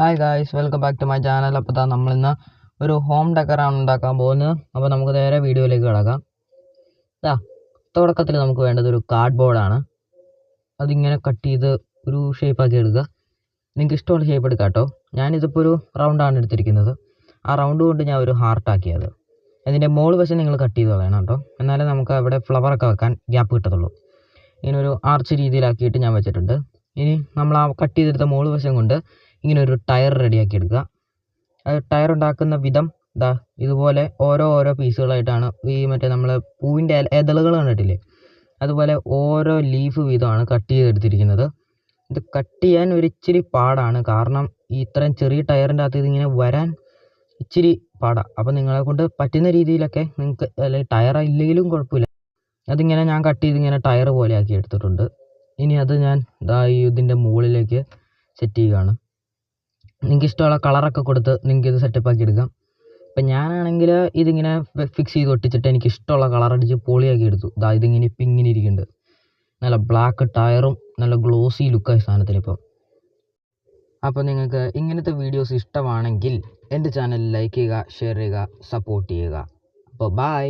Hi guys, welcome back to my channel. അപ്പോൾ നമ്മളിന്ന് ഒരു ഹോം ഡെക്കറാണ് ഉണ്ടാക്കാൻ പോകുന്നത്. അപ്പോൾ നമുക്ക് നേരെ വീഡിയോയിലേക്ക് കിടക്കാം. തുടക്കത്തിൽ നമുക്ക് വേണ്ടത് ഒരു കാർഡ് ബോർഡാണ്. അതിങ്ങനെ കട്ട് ചെയ്ത് ഒരു ഷേപ്പാക്കി എടുക്കുക. നിങ്ങൾക്ക് ഇഷ്ടമുള്ള ഷേപ്പ് എടുക്കാം കേട്ടോ. ഞാനിതിപ്പോൾ ഒരു റൗണ്ടാണ് എടുത്തിരിക്കുന്നത്. ആ റൗണ്ട് കൊണ്ട് ഞാൻ ഒരു ഹാർട്ടാക്കിയത്. അതിൻ്റെ മോൾ വശം നിങ്ങൾ കട്ട് ചെയ്ത് കളയണം കേട്ടോ. എന്നാലേ നമുക്ക് അവിടെ ഫ്ലവറൊക്കെ വെക്കാൻ ഗ്യാപ്പ് കിട്ടത്തുള്ളൂ. ഇങ്ങനെ ഒരു ആർച്ച് രീതിയിലാക്കിയിട്ട് ഞാൻ വെച്ചിട്ടുണ്ട്. ഇനി നമ്മൾ ആ കട്ട് ചെയ്തെടുത്ത മോൾ വശം കൊണ്ട് ഇങ്ങനെ ഒരു ടയർ റെഡിയാക്കി എടുക്കുക. അത് ടയർ ഉണ്ടാക്കുന്ന വിധം ഇതുപോലെ ഓരോ പീസുകളായിട്ടാണ് ഈ നമ്മൾ പൂവിൻ്റെ ഇതളുകൾ കണ്ടിട്ടില്ലേ, അതുപോലെ ഓരോ ലീഫ് വീതമാണ് കട്ട് ചെയ്തെടുത്തിരിക്കുന്നത്. ഇത് കട്ട് ചെയ്യാൻ ഒരിച്ചിരി പാടാണ്, കാരണം ഈ ഇത്രയും ചെറിയ ടയറിൻ്റെ അകത്ത് ഇതിങ്ങനെ വരാൻ ഇച്ചിരി പാടാണ്. അപ്പോൾ നിങ്ങളെ കൊണ്ട് പറ്റുന്ന രീതിയിലൊക്കെ നിങ്ങൾക്ക്, അല്ലെങ്കിൽ ടയർ ഇല്ലെങ്കിലും കുഴപ്പമില്ല, അതിങ്ങനെ ഞാൻ കട്ട് ചെയ്ത് ഇങ്ങനെ ടയർ പോലെ ആക്കി എടുത്തിട്ടുണ്ട്. ഇനി അത് ഞാൻ ഇതിൻ്റെ മുകളിലേക്ക് സെറ്റ് ചെയ്യുകയാണ്. നിങ്ങൾക്ക് ഇഷ്ടമുള്ള കളറൊക്കെ കൊടുത്ത് നിങ്ങൾക്ക് ഇത് സെറ്റപ്പാക്കി എടുക്കാം. ഇപ്പം ഞാനാണെങ്കിൽ ഇതിങ്ങനെ ഫിക്സ് ചെയ്ത് ഒട്ടിച്ചിട്ട് എനിക്ക് ഇഷ്ടമുള്ള കളർ അടിച്ച് പൊളിയാക്കി എടുത്തു. ഇതിങ്ങനെ ഇപ്പം ഇങ്ങനെ ഇരിക്കുന്നുണ്ട്. നല്ല ബ്ലാക്ക് ടയറും നല്ല ഗ്ലോസി ലുക്കായി സാധനത്തിനിപ്പം. അപ്പോൾ നിങ്ങൾക്ക് ഇങ്ങനത്തെ വീഡിയോസ് ഇഷ്ടമാണെങ്കിൽ എൻ്റെ ചാനൽ ലൈക്ക് ചെയ്യുക, ഷെയർ ചെയ്യുക, സപ്പോർട്ട് ചെയ്യുക. അപ്പോൾ ബൈ.